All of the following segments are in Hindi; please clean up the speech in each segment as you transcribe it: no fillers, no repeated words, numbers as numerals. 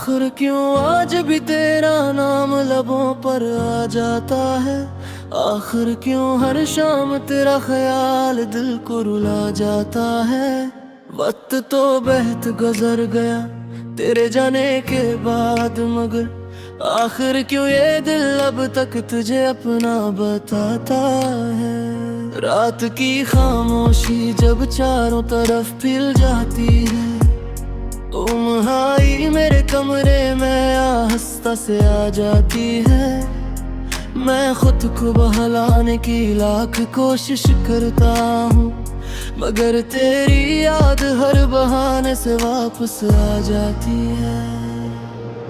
आखिर क्यों आज भी तेरा नाम लबों पर आ जाता है। आखिर क्यों हर शाम तेरा ख्याल दिल को रुला जाता है। वक्त तो बहत गुजर गया तेरे जाने के बाद, मगर आखिर क्यों ये दिल अब तक तुझे अपना बताता है। रात की खामोशी जब चारों तरफ फैल जाती है, तुम्हारी मेरे कमरे में आहिस्ता से आ जाती है। मैं खुद को बहलाने की लाख कोशिश करता हूँ, मगर तेरी याद हर बहाने से वापस आ जाती है।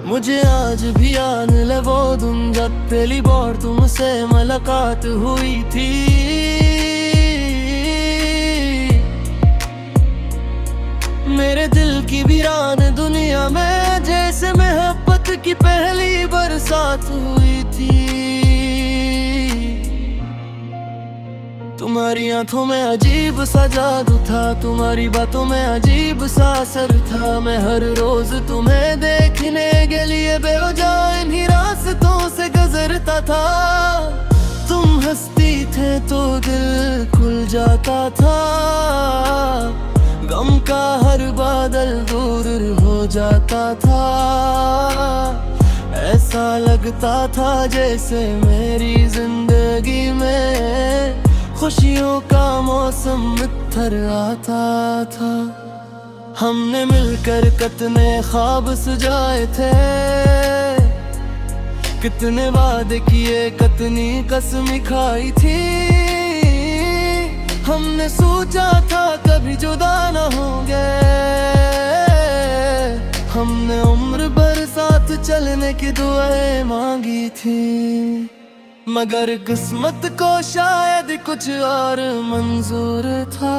मुझे आज भी याद है वो दिन जब पहली बार तुमसे मुलाकात हुई थी। मेरे दिल की वीरान दुनिया में जैसे मोहब्बत की पहली बरसात हुई थी। तुम्हारी आंखों में अजीब सा जादू था, तुम्हारी बातों में अजीब सा असर था। मैं हर रोज तुम्हें देखने के लिए बेवजह इन्हीं रास्तों से गुजरता था। तुम हंसती थे तो दिल खुल जाता था, गम का हर बादल दूर हो जाता था। ऐसा लगता था जैसे मेरी जिंदगी में खुशियों का मौसम नितर आता था। हमने मिलकर कितने ख्वाब सजाए थे, कितने वादे किए, कितनी कसमें खाई थी। हमने सोचा था कभी जुदा न होंगे, हमने उम्र भर साथ चलने की दुआएं मांगी थी। मगर किस्मत को शायद कुछ और मंजूर था।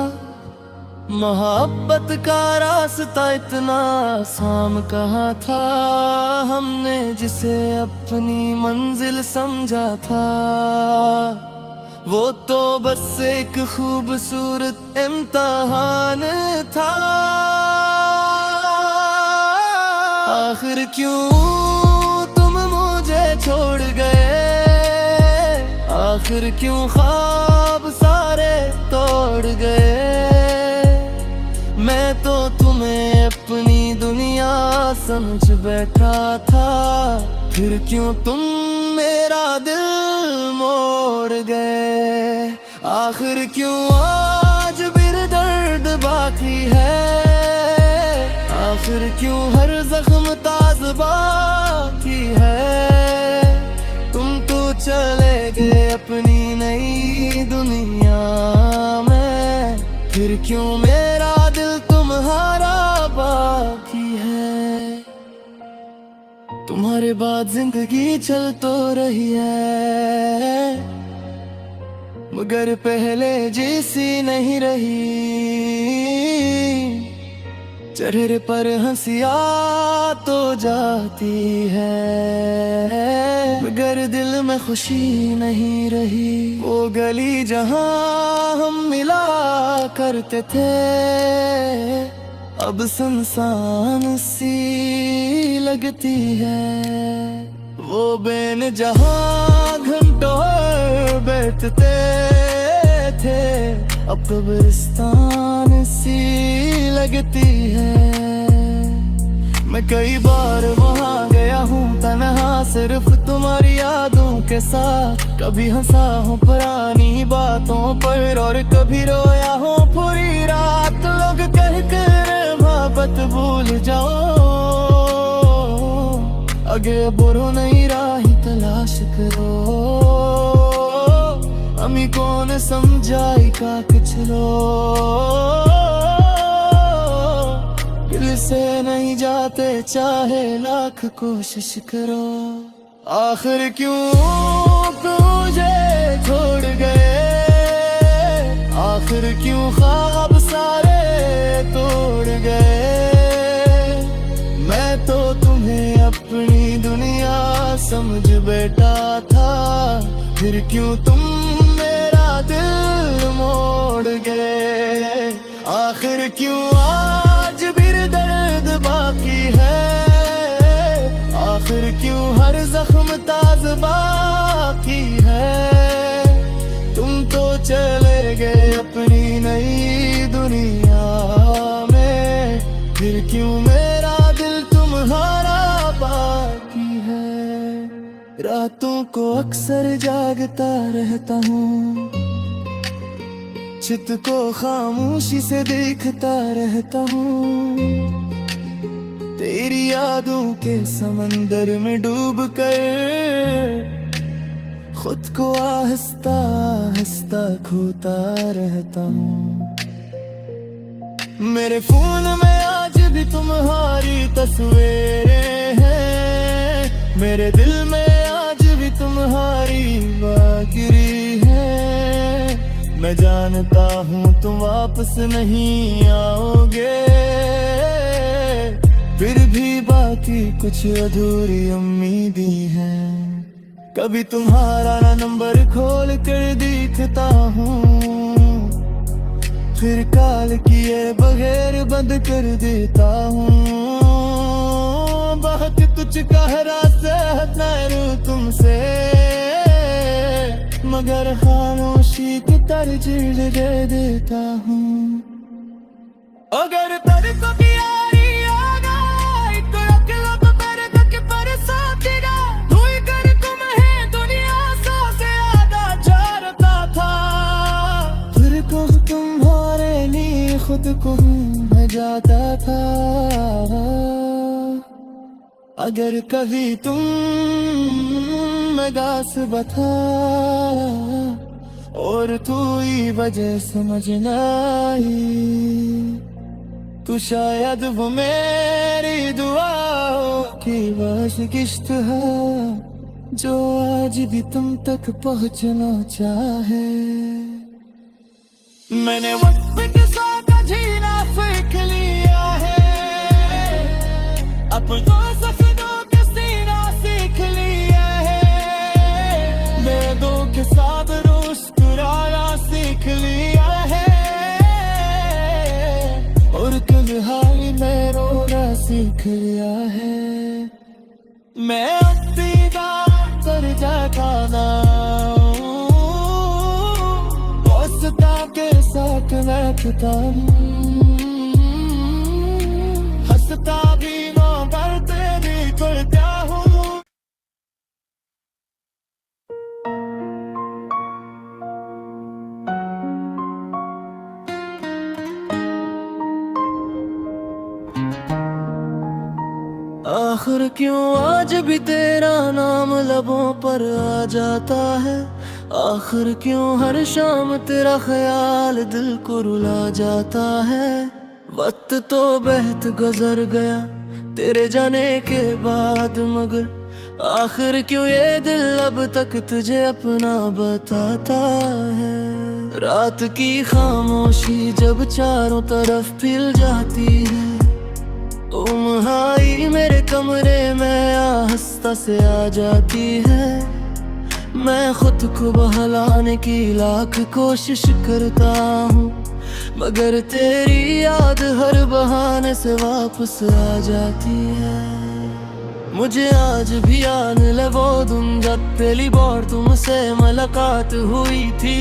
मोहब्बत का रास्ता इतना आसान कहाँ था। हमने जिसे अपनी मंजिल समझा था, वो तो बस एक खूबसूरत इम्तिहान था। आखिर क्यों तुम मुझे छोड़ गए, आखिर क्यों ख्वाब सारे तोड़ गए। मैं तो तुम्हें अपनी दुनिया समझ बैठा था, फिर क्यों तुम मेरा दिल मोड़ गए। आखिर क्यों आज भी दर्द बाकी है, आखिर क्यों हर जख्म ताज़ बाकी है। तुम तो चले गए अपनी नई दुनिया में, फिर क्यों मेरा दिल तुम्हारा बाकी है। तुम्हारे बाद जिंदगी चल तो रही है, मगर पहले जैसी नहीं रही। चेहरे पर हंसी आ तो जाती है, मगर दिल में खुशी नहीं रही। वो गली जहां हम मिला करते थे, अब सुनसान सी लगती है। वो बेन जहां घंटों बैठते थे, अब कब्रिस्तान सी लगती है। मैं कई बार वहाँ गया हूँ तन्हा सिर्फ तुम्हारी यादों के साथ। कभी हंसा हूँ पुरानी बातों पर और कभी रोया हूँ पूरी रात। लोग कहकर मोहब्बत भूल जाओ, आगे बुरो नहीं राही तलाश करो। अमी कौन समझाई का कुछ लोग दिल से नहीं जाते चाहे लाख कोशिश करो। आखिर क्यों तुझे छोड़ गए, आखिर क्यों ख्वाब सारे तोड़ गए। मैं तो तुम्हें अपनी दुनिया समझ बैठा था, फिर क्यों तुम मेरा दिल मोड़ गए। आखिर क्यों आज भी दर्द बाकी है, फिर क्यों हर जख्म ताज़ा बाकी है। तुम तो चले गए अपनी नई दुनिया में, फिर क्यों मेरा दिल तुम्हारा बाकी है। रातों को अक्सर जागता रहता हूँ, चित को खामोशी से देखता रहता हूँ। तेरी यादों के समंदर में डूब कर खुद को आहिस्ता आहिस्ता खोता रहता हूँ। मेरे फोन में आज भी तुम्हारी तस्वीरें हैं, मेरे दिल में आज भी तुम्हारी बागिरी है। मैं जानता हूँ तुम वापस नहीं आओगे, फिर भी बाकी कुछ अधूरी उम्मीदें हैं। कभी तुम्हारा नंबर खोल कर देखता हूँ, फिर कॉल किए बगैर बंद कर देता हूँ। बहुत कुछ कह रहा सहता तुमसे, मगर खामोशी की तरजीह दे देता हूँ। अगर तेरे को भी यारी आना तो अकेला तो मेरे तक पर साथीगा, धोई कर तुम है दुनिया से आधा चाहता था। फिर को तुम्हारे लिए खुद को मैं जाता था। अगर कभी तुम मैं गास बता और तू ही वजह समझ न आई, तू शायद वो मेरी दुआओं की बस किश्त है जो आज भी तुम तक पहुंचना चाहे। मैंने वक्त के साथ जीना सीख लिया है, अपनों सपनों के सीना सीख लिया है। वेदों के साथ मुस्कुराना सीख लिया है, और कल हाल में रोना सीख लिया है। मैं अपनी बात कर जाता ना दोस्ता के साथ बैठता हूँ, हंसता भी ना डरते भी करता हूँ। आखिर क्यों आज भी तेरा नाम लबों पर आ जाता है, आखिर क्यों हर शाम तेरा ख्याल दिल को रुला जाता है। वक्त तो बहत गुजर गया तेरे जाने के बाद, मगर आखिर क्यों ये दिल अब तक तुझे अपना बताता है। रात की खामोशी जब चारों तरफ फैल जाती है, तुम आई मेरे कमरे में आहिस्ता से आ जाती है। मैं खुद को बहलाने की लाख कोशिश करता हूँ, मगर तेरी याद हर बहाने से वापस आ जाती है। मुझे आज भी याद है वो दिन जब पहली बार तुमसे मुलाकात हुई थी।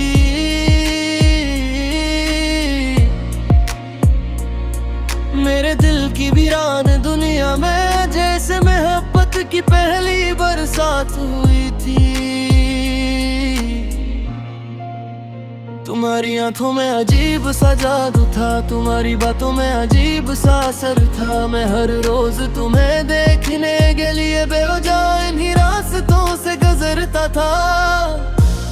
मेरे दिल की वीरान दुनिया में जैसे मोहब्बत की पहली बरसात हुई थी। तुम्हारी आंखों में अजीब सा जादू था, तुम्हारी बातों में अजीब सा असर था। मैं हर रोज तुम्हें देखने के लिए बेवजह इन्हीं रास्तों से गुजरता था।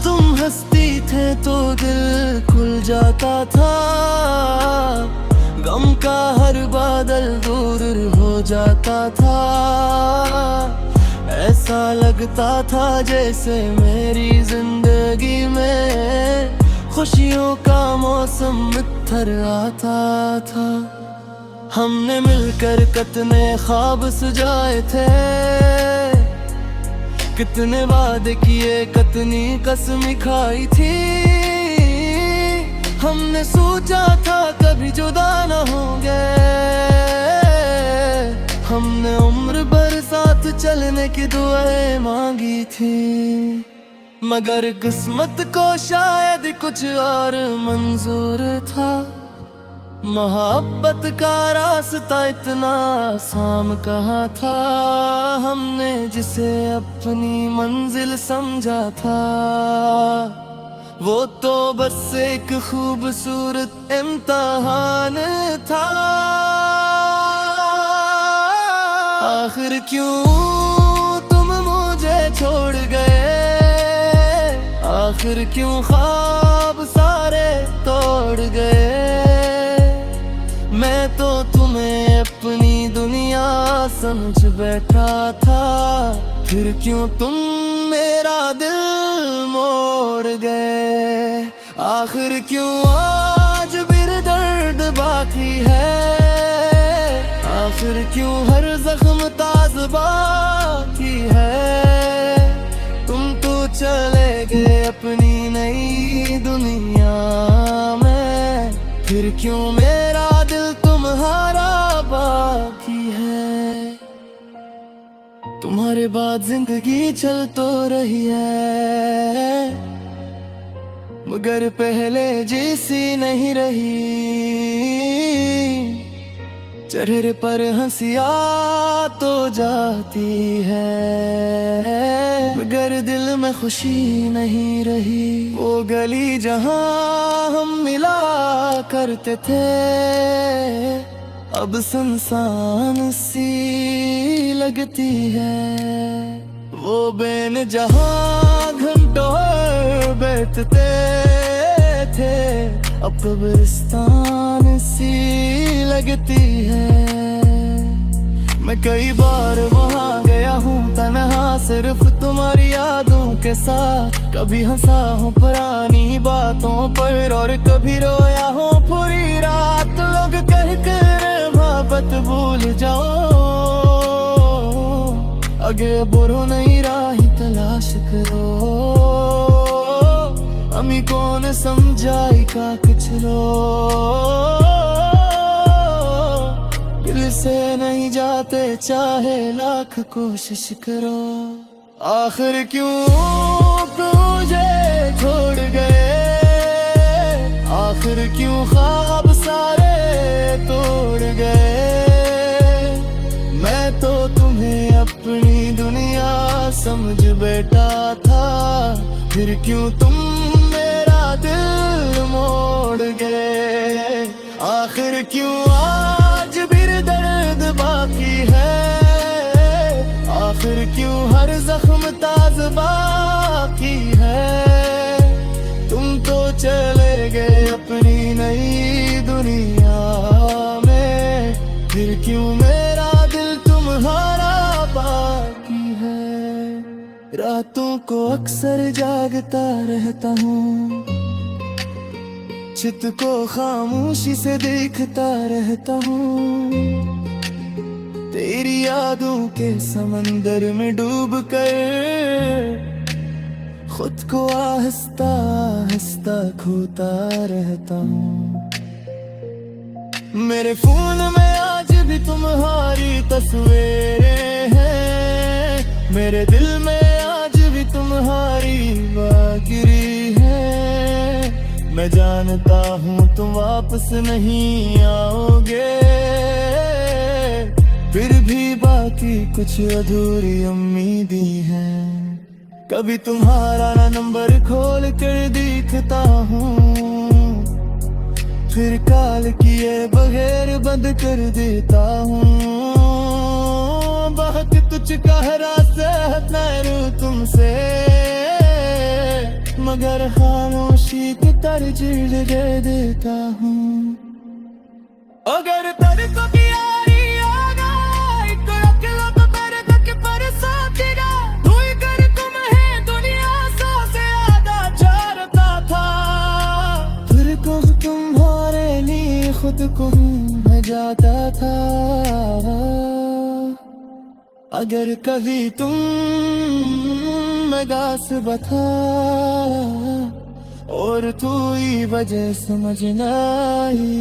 तुम हंसती थे तो दिल खुल जाता था, गम का हर बादल दूर हो जाता था। ऐसा लगता था जैसे मेरी जिंदगी में खुशियों का मौसम निखर आता था। हमने मिलकर कितने ख्वाब सजाए थे, कितने वादे किए, कितनी कसम खाई थी। हमने सोचा था कभी जुदा न होंगे, हमने उम्र भर साथ चलने की दुआएं मांगी थी, मगर किस्मत को शायद कुछ और मंजूर था। मोहब्बत का रास्ता इतना आसान कहाँ था, हमने जिसे अपनी मंजिल समझा था, वो तो बस एक खूबसूरत इम्तिहान था। आखिर क्यों तुम मुझे छोड़ गए, आखिर क्यों ख्वाब सारे तोड़ गए। मैं तो तुम्हें अपनी दुनिया समझ बैठा था, फिर क्यों तुम मेरा दिल मोड़ गए। आखिर क्यों आज भी दर्द बाकी है, आखिर क्यों हर जख्म ताज़ बाकी है। तुम तो चले गए अपनी नई दुनिया में, फिर क्यों मेरा दिल तुम्हारा बाकी है। तुम्हारे बाद जिंदगी चल तो रही है, मगर पहले जैसी नहीं रही। चेहरे पर हंसिया तो जाती है, मगर दिल में खुशी नहीं रही। वो गली जहां हम मिला करते थे, अब सुनसान सी लगती है। वो बेन जहां घंटों बैठते थे, अब कब्रिस्तान सी लगती है। मैं कई बार वहाँ गया हूँ तन्हा सिर्फ तुम्हारी यादों के साथ। कभी हंसा हूँ पुरानी बातों पर और कभी रोया हूँ पूरी रात। लोग कहकर मोहब्बत भूल जाओ, आगे बुरो नहीं राही तलाश करो। अमी कौन समझाई का कुछ लो, दिल से नहीं जाते चाहे लाख कोशिश करो। आखिर क्यों मुझे छोड़ गए, आखिर क्यों ख्वाब सारे तोड़ गए। मैं तो तुम्हें अपनी दुनिया समझ बैठा था, फिर क्यों तुम मेरा दिल मोड़ गए। आखिर क्यों आज भी दर्द बाकी है, आखिर क्यों हर जख्म ताज़ बाकी है। तुम तो चले गए अपनी नई दुनिया में, फिर क्यों मेरा दिल तुम्हारा बाकी है। रातों को अक्सर जागता रहता हूँ, चित को खामोशी से देखता रहता हूँ। तेरी यादों के समंदर में डूब कर खुद को आहिस्ता आहिस्ता खोता रहता हूँ। मेरे फोन में आज भी तुम्हारी तस्वीरें हैं, मेरे दिल में आज भी तुम्हारी बागिरी है। मैं जानता हूँ तुम वापस नहीं आओगे, फिर भी बाकी कुछ अधूरी उम्मीदें हैं। कभी तुम्हारा नंबर खोल कर देखता हूँ, फिर कॉल किए बगैर बंद कर देता हूँ। बहुत कुछ कह रहा से तुमसे, मगर खामोशी की तरजीह दे देता हूँ। अगर तेरे को प्यारी आना एक अकेला तो मेरे तक पर साथीगा, तू ही कर तुम है दुनिया सा से आधा चाहता था। फिर को तुम्हारे लिए खुद को मैं जाता था। अगर कभी तुम गास बता और तू ही वजह समझना ही,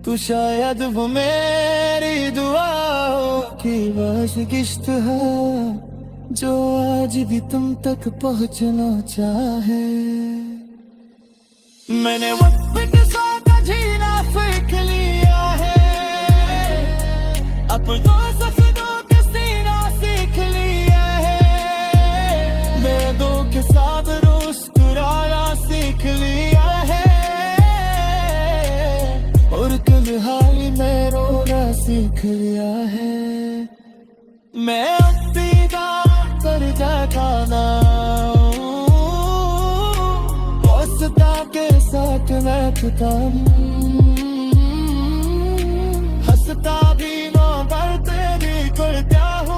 तू शायद वो मेरी दुआ हो की बस किश्त है जो आज भी तुम तक पहुंचना चाहे। मैंने वक्त के साथ जीना सीख लिया है, अपनों सपनों के सीना सीख लिया है, वेदों के साथ मुस्कुराना सीख लिया है, और तन्हाई में रोना सीख लिया है। मैं अक्तीदा कर जाता ना हंसता के साथ मैं खुदा हंसता भी मोहब्बत भी करता हूँ।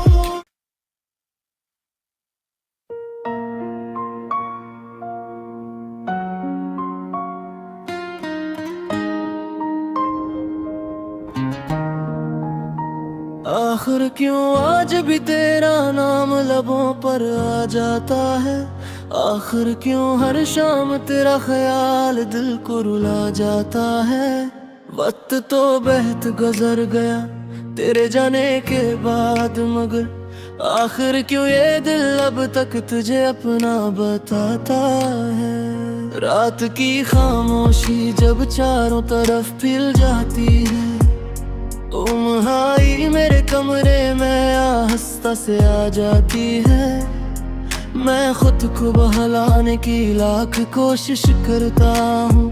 आखिर क्यों आज भी तेरा नाम लबों पर आ जाता है, आखिर क्यों हर शाम तेरा ख्याल दिल को रुला जाता है। वक्त तो बहत गुजर गया तेरे जाने के बाद, मगर आखिर क्यों ये दिल अब तक तुझे अपना बताता है। रात की खामोशी जब चारों तरफ फैल जाती है, तुम्हारी मेरे कमरे में आहिस्ता से आ जाती है। मैं खुद को बहलाने की लाख कोशिश करता हूँ,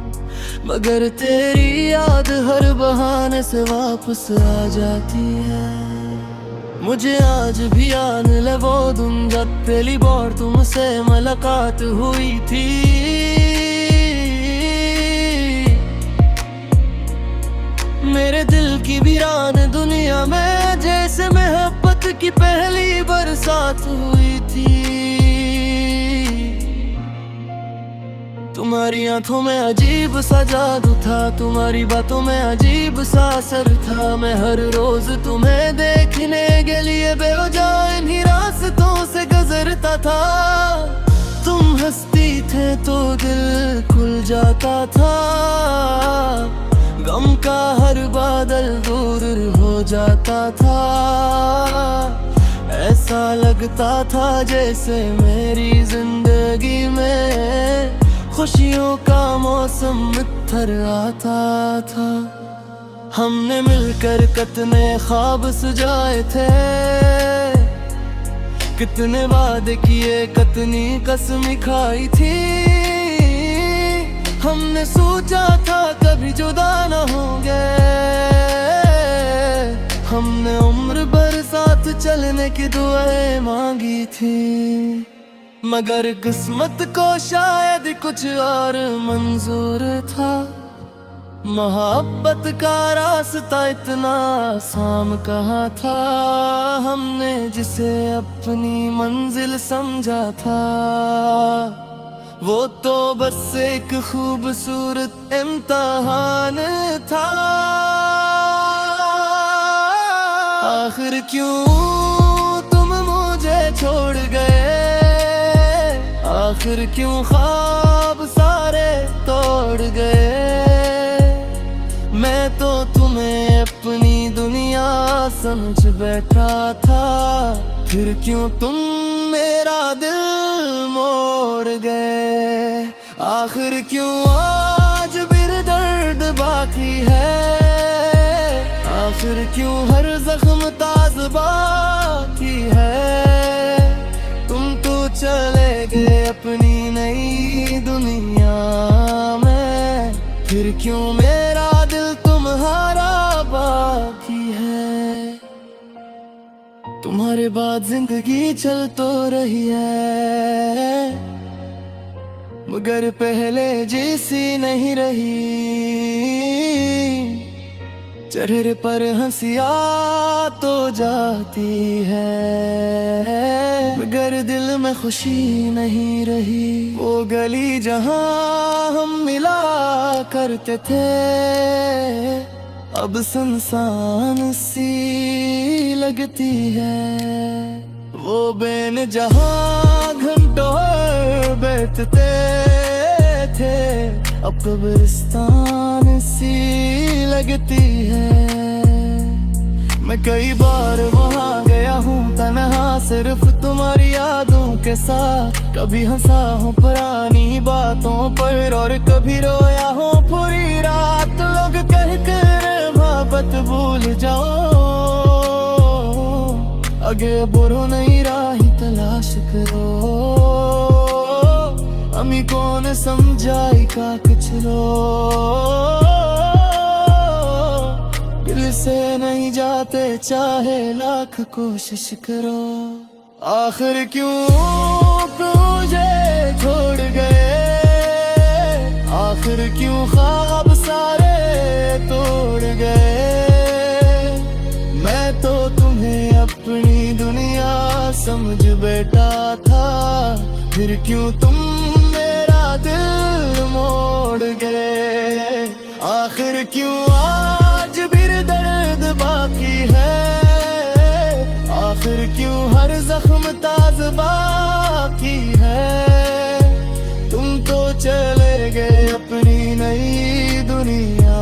मगर तेरी याद हर बहाने से वापस आ जाती है। मुझे आज भी याद है वो दिन जब पहली बार तुमसे मुलाकात हुई थी। मेरे दिल की वीरान दुनिया में जैसे मोहब्बत की पहली बरसात हुई थी। तुम्हारी आंखों में अजीब सा जादू था, तुम्हारी बातों में अजीब सा असर था। मैं हर रोज तुम्हें देखने के लिए बेवजह इन्हीं रास्तों से गुजरता था। तुम हंसती थे तो दिल खुल जाता था, गम का हर बादल दूर हो जाता था। ऐसा लगता था जैसे मेरी जिंदगी में खुशियों का मौसम निखर आता था। हमने मिलकर कितने ख्वाब सजाए थे, कितने वादे किए, कितनी कसमें खाई थी। हमने सोचा था कभी जुदा न होंगे, हमने उम्र भर साथ चलने की दुआएं मांगी थी। मगर किस्मत को शायद कुछ और मंजूर था। मोहब्बत का रास्ता इतना आसान कहाँ था, हमने जिसे अपनी मंजिल समझा था वो तो बस एक खूबसूरत इम्तिहान था। आखिर क्यों तुम मुझे छोड़ गए, आखिर क्यों ख्वाब सारे तोड़ गए। मैं तो तुम्हें अपनी दुनिया समझ बैठा था, फिर क्यों तुम मेरा दिल मोड़ गए। आखिर क्यों आज भी दर्द बाकी है, आखिर क्यों हर जख्म ताज बाकी है। तुम तो चले गए अपनी नई दुनिया में, फिर क्यों मेरा दिल तुम्हारा बाकी है। तुम्हारे बाद जिंदगी चल तो रही है, मगर पहले जैसी नहीं रही। चेहरे पर हंसिया तो जाती है, मगर दिल में खुशी नहीं रही। वो गली जहां हम मिला करते थे अब सुनसान सी लगती है। वो बेन जहां घंटों बैठते थे अब कब्रिस्तान सी लगती है। मैं कई बार वहाँ गया हूँ तन्हा सिर्फ तुम्हारी यादों के साथ। कभी हंसा हूँ पुरानी बातों पर और कभी रोया हूँ पूरी रात। लोग कह कर मोहब्बत भूल जाओ, आगे बुरो नहीं राही तलाश करो। अमी कौन समझाई का कुछ रो, दिल से नहीं जाते चाहे लाख कोशिश करो। आखिर क्यों मुझे छोड़ गए, आखिर क्यों ख्वाब सारे तोड़ गए। मैं तो तुम्हें अपनी दुनिया समझ बैठा था, फिर क्यों तुम मेरा दिल मोड़ गए। आखिर क्यों आज भी दर्द बाकी है, आखिर क्यों हर जख्म ताज बाकी है। तुम तो चले गए अपनी नई दुनिया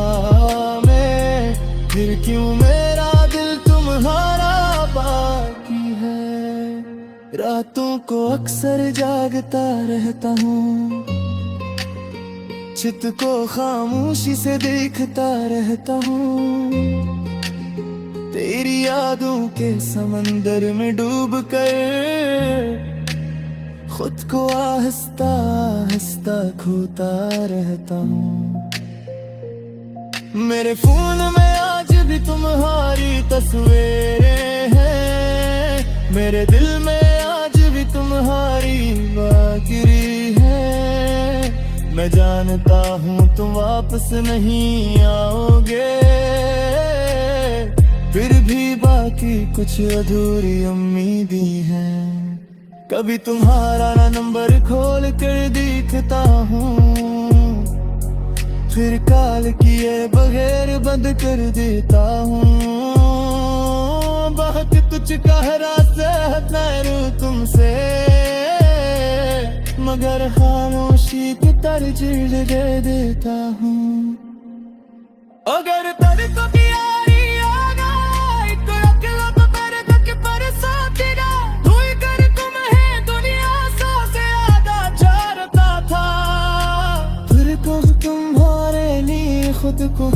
में, फिर क्यों मेरा दिल तुम्हारा बाकी है। रातों को अक्सर जागता रहता हूँ, चित को खामोशी से देखता रहता हूँ। तेरी यादों के समंदर में डूब कर खुद को आहिस्ता आहिस्ता खोता रहता हूँ। मेरे फोन में आज भी तुम्हारी तस्वीरें हैं, मेरे दिल में आज भी तुम्हारी बागिरी है। मैं जानता हूँ तुम वापस नहीं आओगे, फिर भी बाकी कुछ अधूरी उम्मीदें हैं। कभी तुम्हारा नंबर खोल कर देखता हूँ, फिर कॉल किए बगैर बंद कर देता हूँ। बहुत कुछ कह रहा तुमसे, मगर खामोशी की तरजीह दे देता हूँ। अगर तड़को की यारी आ गई तो अकेला तो तेरे तक पर साथीगा। धोई कर तुम है दुनिया सा से आधा चाहता था, फिर को तुम्हारे लिए खुद को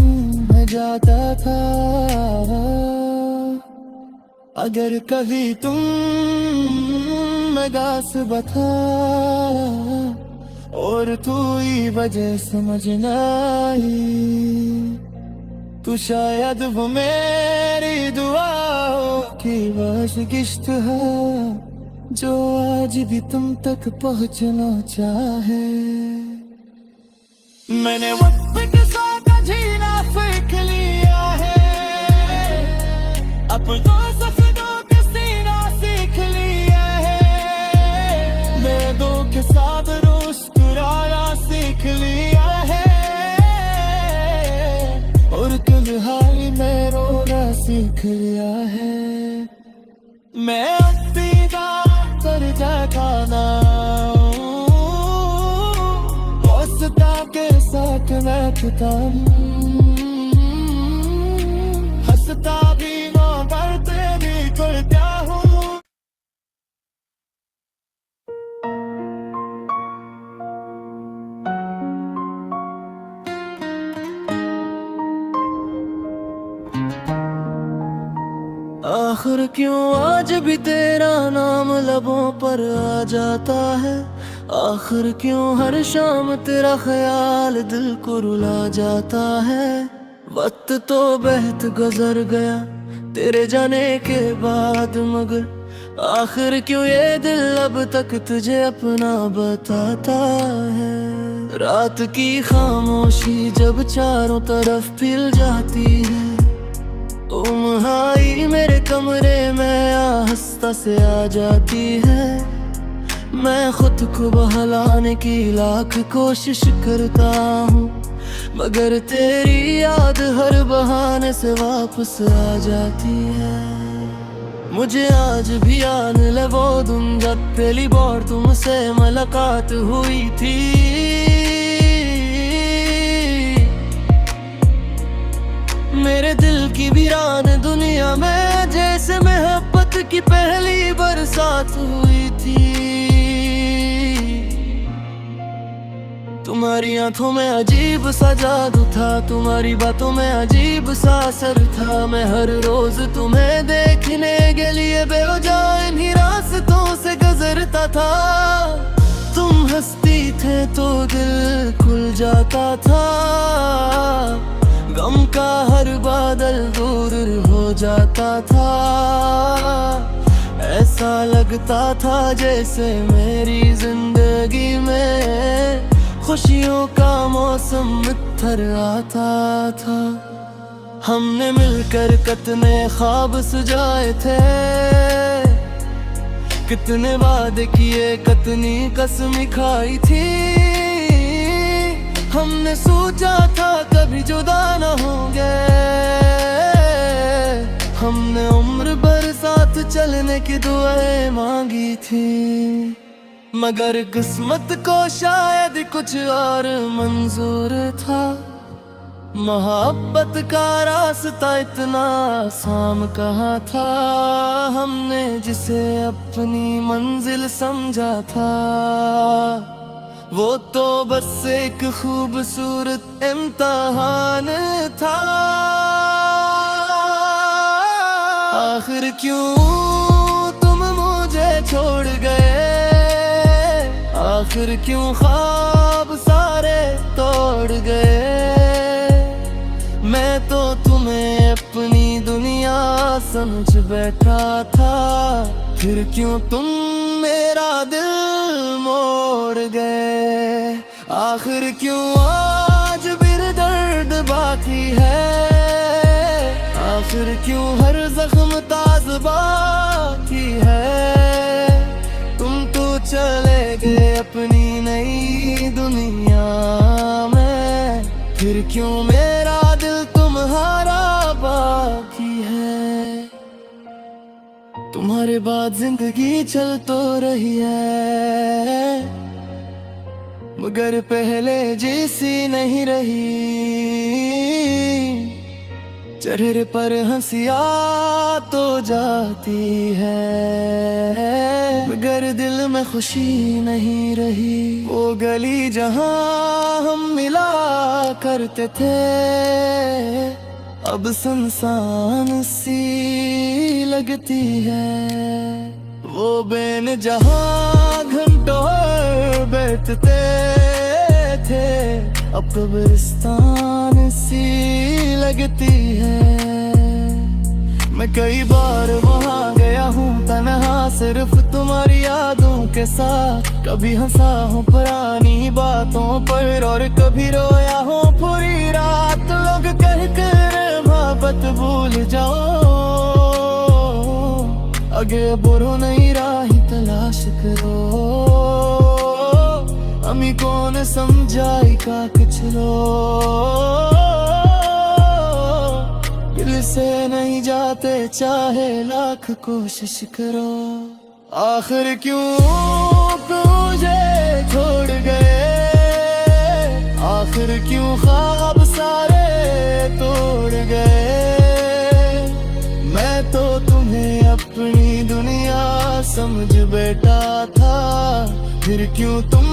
मैं जाता था। अगर कभी तुम गास बता और तू ही वजह समझ न आई, तू शायद वो मेरी दुआओं की बस किश्त है जो आज भी तुम तक पहुंचना चाहे। मैंने वक्त के साथ जीना सीख लिया है, अपनों सफदों के सीना सीख लिया है। मेदों के साथ मुस्कुराना सीख लिया है, और तन्हाई में रोना सीख लिया है। मैं अपना कर जाना हौसला के साथ बैठता हूँ, हंसता भी ना करते भी करता हूँ। आखिर क्यों आज भी तेरा नाम लबों पर आ जाता है, आखिर क्यों हर शाम तेरा ख्याल दिल को रुला जाता है। वक्त तो बहत गुजर गया तेरे जाने के बाद, मगर आखिर क्यों ये दिल अब तक तुझे अपना बताता है। रात की खामोशी जब चारों तरफ फैल जाती है, तुम्हारी मेरे कमरे में आहिस्ता से आ जाती है। मैं खुद को बहलाने की लाख कोशिश करता हूँ, मगर तेरी याद हर बहाने से वापस आ जाती है। मुझे आज भी आने लगे वो दिन जब पहली बार तुमसे मुलाकात हुई थी। मेरे दिल की वीरान दुनिया में जैसे मोहब्बत की पहली बरसात हुई थी। तुम्हारी आंखों में अजीब सा जादू था, तुम्हारी बातों में अजीब सा असर था। मैं हर रोज तुम्हें देखने के लिए बेवजह इन्हीं रास्तों से गुजरता था। तुम हंसती थे तो दिल खुल जाता था, गम का हर बादल दूर हो जाता था। ऐसा लगता था जैसे मेरी जिंदगी में खुशियों का मौसम निखर आता था। हमने मिलकर कितने ख्वाब सजाए थे, कितने वादे किए, कितनी कसमें खाई थी। हमने सोचा था कभी जुदा न होंगे, हमने उम्र भर साथ चलने की दुआएं मांगी थी। मगर किस्मत को शायद कुछ और मंजूर था। मोहब्बत का रास्ता इतना आसान कहाँ था, हमने जिसे अपनी मंजिल समझा था वो तो बस एक खूबसूरत इम्तिहान था। आखिर क्यों तुम मुझे छोड़ गए, आखिर क्यों ख्वाब सारे तोड़ गए। मैं तो तुम्हें अपनी दुनिया समझ बैठा था, फिर क्यों तुम मेरा दिल मोड़ गए। आखिर क्यों आज भी दर्द बाकी है, आखिर क्यों हर जख्म ताज बाकी है। तुम तो चले गए अपनी नई दुनिया में, फिर क्यों मेरा दिल तुम्हारा बाकी है। तुम्हारे बाद जिंदगी चल तो रही है, मगर पहले जैसी नहीं रही। चेहरे पर हंसी आ तो जाती है, मगर दिल में खुशी नहीं रही। वो गली जहां हम मिला करते थे अब सुनसान सी लगती है। वो बेन जहां घंटों बैठते थे अब कब्रिस्तान सी लगती है। मैं कई बार वहाँ गया हूँ तन्हा सिर्फ तुम्हारी यादों के साथ। कभी हंसा हूँ पुरानी बातों पर और कभी रोया हूँ पूरी रात। लोग कहकर मोहब्बत भूल जाओ, आगे बुरो नहीं राही तलाश करो। अमी कौन समझाएगा कुछ लो, दिल से नहीं जाते चाहे लाख कोशिश करो। आखिर क्यों मुझे छोड़ गए, आखिर क्यों ख्वाब सारे तोड़ गए। मैं तो तुम्हें अपनी दुनिया समझ बैठा था, फिर क्यों तुम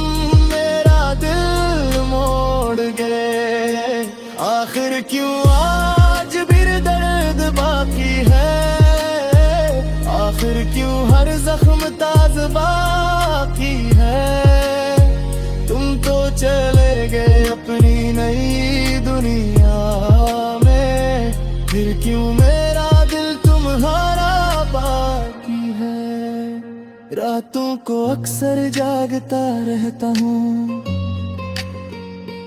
मेरा दिल मोड़ गए। आखिर क्यों आज भी दर्द बाकी है, आखिर क्यों हर जख्म ताज बाकी है। तुम तो चले गए अपनी नई दुनिया में, फिर क्यों मेरा दिल तुम्हारा बाकी है। रातों को अक्सर जागता रहता हूँ,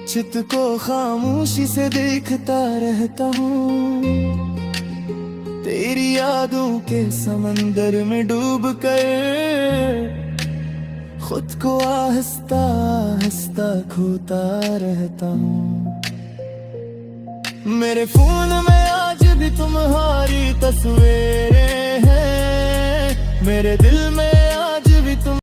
चित को खामोशी से देखता रहता हूँ। तेरी यादों के समंदर में डूब कर खुद को आहिस्ता आहिस्ता खोता रहता हूँ। मेरे फोन में आज भी तुम्हारी तस्वीरें हैं, मेरे दिल में